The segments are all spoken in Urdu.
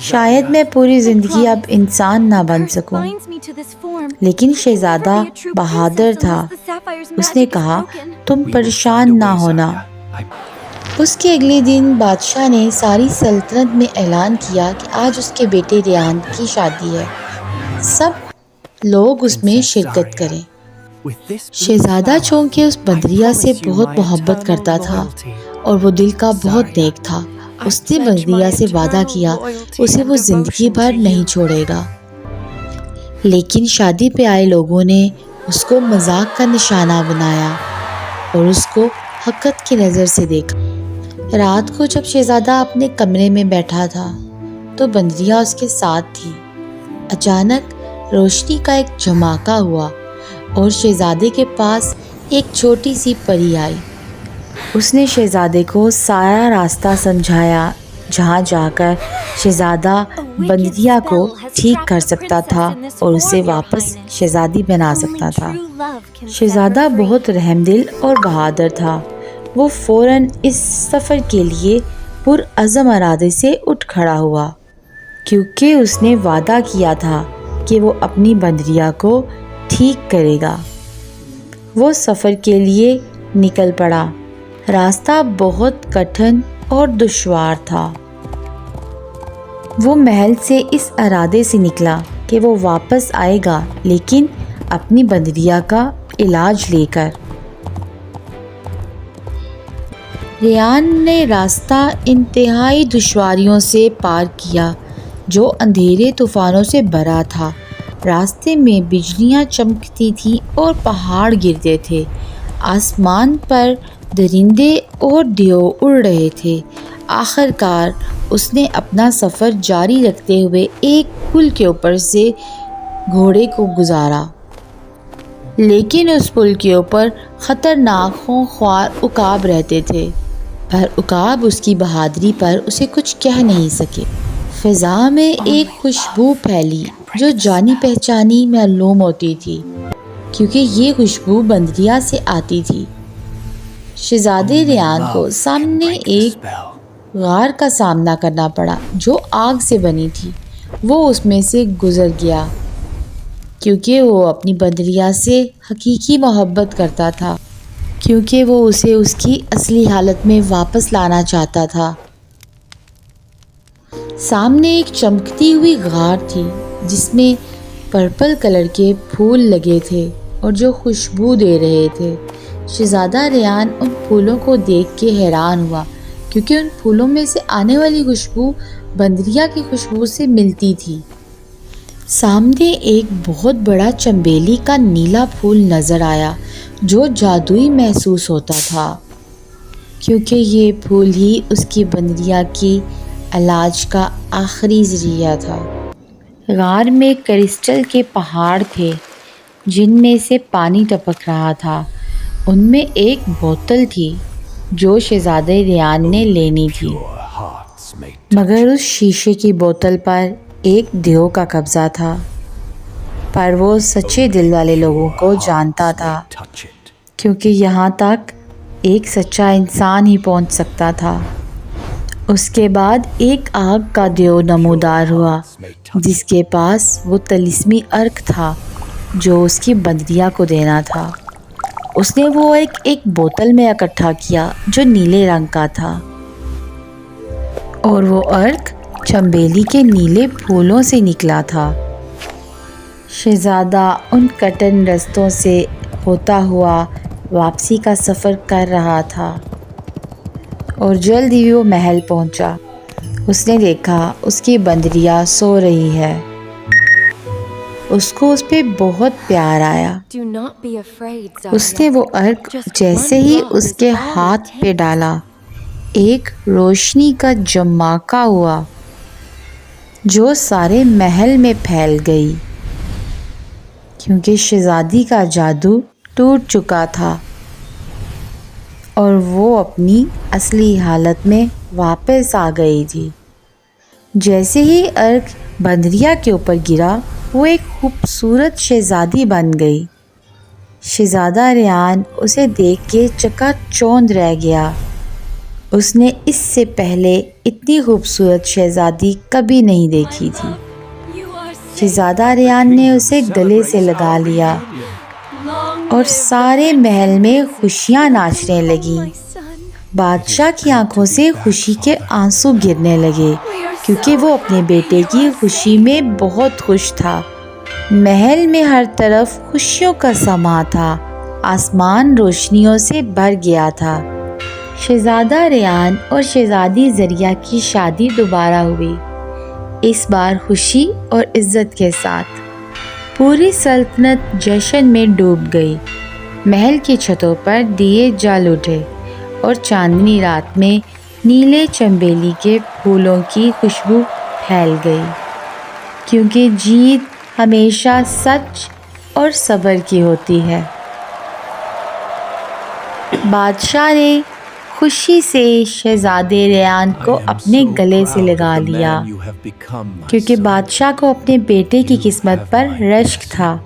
شاید میں پوری زندگی اب انسان نہ بن سکوں۔ لیکن شہزادہ بہادر تھا۔ اس نے کہا، تم پریشان نہ ہونا۔ اس کے اگلے دن بادشاہ نے ساری سلطنت میں اعلان کیا کہ آج اس کے بیٹے ریان کی شادی ہے، سب لوگ اس میں شرکت کریں۔ شہزادہ چونکہ اس بندریا سے بہت محبت کرتا تھا اور وہ دل کا بہت نیک تھا، اس نے بندریا سے وعدہ کیا اسے وہ زندگی بھر نہیں چھوڑے گا۔ لیکن شادی پہ آئے لوگوں نے اس کو مذاق کا نشانہ بنایا اور اس کو حقارت کی نظر سے دیکھا۔ رات کو جب شہزادہ اپنے کمرے میں بیٹھا تھا تو بندریا اس کے ساتھ تھی۔ اچانک روشنی کا ایک جھماکہ ہوا اور شہزادے کے پاس ایک چھوٹی سی پری آئی۔ اس نے شہزادے کو سارا راستہ سمجھایا جہاں جا کر شہزادہ بندریا کو ٹھیک کر سکتا تھا اور اسے واپس شہزادی بنا سکتا تھا۔ شہزادہ بہت رحم دل اور بہادر تھا۔ وہ فوراً اس سفر کے لیے پرعزم ارادے سے اٹھ کھڑا ہوا، کیونکہ اس نے وعدہ کیا تھا کہ وہ اپنی بندریا کو ٹھیک کرے گا۔ وہ سفر کے لیے نکل پڑا۔ راستہ بہت کٹھن اور دشوار تھا۔ وہ محل سے اس ارادے سے نکلا کہ وہ واپس آئے گا، لیکن اپنی بندریا کا علاج لے کر۔ ریان نے راستہ انتہائی دشواریوں سے پار کیا جو اندھیرے طوفانوں سے بھرا تھا۔ راستے میں بجلیاں چمکتی تھیں اور پہاڑ گرتے تھے۔ آسمان پر درندے اور دیو اڑ رہے تھے۔ آخر کار اس نے اپنا سفر جاری رکھتے ہوئے ایک پل کے اوپر سے گھوڑے کو گزارا، لیکن اس پل کے اوپر خطرناک خونخوار عقاب رہتے تھے، پر عقاب اس کی بہادری پر اسے کچھ کہہ نہیں سکے۔ فضا میں ایک خوشبو پھیلی جو جانی پہچانی معلوم ہوتی تھی، کیونکہ یہ خوشبو بندریا سے آتی تھی۔ شہزادے ریان کو سامنے ایک غار کا سامنا کرنا پڑا جو آگ سے بنی تھی۔ وہ اس میں سے گزر گیا کیونکہ وہ اپنی بندریا سے حقیقی محبت کرتا تھا، کیونکہ وہ اسے اس کی اصلی حالت میں واپس لانا چاہتا تھا۔ سامنے ایک چمکتی ہوئی غار تھی جس میں پرپل کلر کے پھول لگے تھے اور جو خوشبو دے رہے تھے۔ شہزادہ ریان ان پھولوں کو دیکھ کے حیران ہوا، کیونکہ ان پھولوں میں سے آنے والی خوشبو بندریا کی خوشبو سے ملتی تھی۔ سامنے ایک بہت بڑا چنبیلی کا نیلا پھول نظر آیا جو جادوئی محسوس ہوتا تھا، کیونکہ یہ پھول ہی اس کی بندریا کی علاج کا آخری ذریعہ تھا۔ غار میں کرسٹل کے پہاڑ تھے جن میں سے پانی ٹپک رہا تھا۔ ان میں ایک بوتل تھی جو شہزادے ریان نے لینی تھی، مگر اس شیشے کی بوتل پر ایک دیو کا قبضہ تھا، پر وہ سچے دل والے لوگوں کو جانتا تھا، کیونکہ یہاں تک ایک سچا انسان ہی پہنچ سکتا تھا۔ اس کے بعد ایک آگ کا دیو نمودار ہوا جس کے پاس وہ طلسمی عرق تھا جو اس کی بندریا کو دینا تھا۔ اس نے وہ ایک بوتل میں اکٹھا کیا جو نیلے رنگ کا تھا، اور وہ عرق چنبیلی کے نیلے پھولوں سے نکلا تھا۔ شہزادہ ان کٹن رستوں سے ہوتا ہوا واپسی کا سفر کر رہا تھا اور جلد ہی وہ محل پہنچا۔ اس نے دیکھا اس کی بندریا سو رہی ہے۔ اس کو اس پہ بہت پیار آیا۔ اس نے وہ عرق جیسے ہی اس کے ہاتھ پہ ڈالا، ایک روشنی کا جماکہ ہوا جو سارے محل میں پھیل گئی، کیونکہ شہزادی کا جادو ٹوٹ چکا تھا اور وہ اپنی اصلی حالت میں واپس آ گئی تھی۔ جیسے ہی عرق بندریا کے اوپر گرا، وہ ایک خوبصورت شہزادی بن گئی۔ شہزادہ ریان اسے دیکھ کے چکا چوندھ رہ گیا۔ اس نے اس سے پہلے اتنی خوبصورت شہزادی کبھی نہیں دیکھی تھی۔ شہزادہ ریان نے اسے گلے سے لگا لیا اور سارے محل میں خوشیاں ناچنے لگیں۔ بادشاہ کی آنکھوں سے خوشی کے آنسو گرنے لگے کیونکہ وہ اپنے بیٹے کی خوشی میں بہت خوش تھا۔ محل میں ہر طرف خوشیوں کا سماں تھا، آسمان روشنیوں سے بھر گیا تھا۔ شہزادہ ریان اور شہزادی زریہ کی شادی دوبارہ ہوئی، اس بار خوشی اور عزت کے ساتھ۔ پوری سلطنت جشن میں ڈوب گئی، محل کی چھتوں پر دیے جل اٹھے اور چاندنی رات میں نیلے چنبیلی کے پھولوں کی خوشبو پھیل گئی، کیونکہ جیت ہمیشہ سچ اور صبر کی ہوتی ہے۔ بادشاہ نے خوشی سے شہزادے ریان کو اپنے گلے سے لگا لیا کیونکہ بادشاہ کو اپنے بیٹے کی قسمت پر رشک تھا۔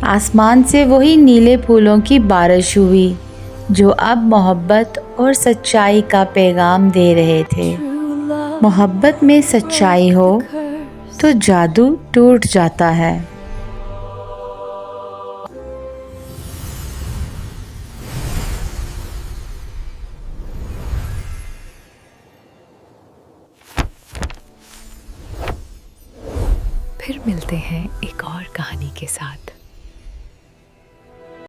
آسمان سے وہی نیلے پھولوں کی بارش ہوئی جو اب محبت اور سچائی کا پیغام دے رہے تھے۔ محبت میں سچائی ہو تو جادو ٹوٹ جاتا ہے۔ پھر ملتے ہیں ایک اور کہانی کے ساتھ۔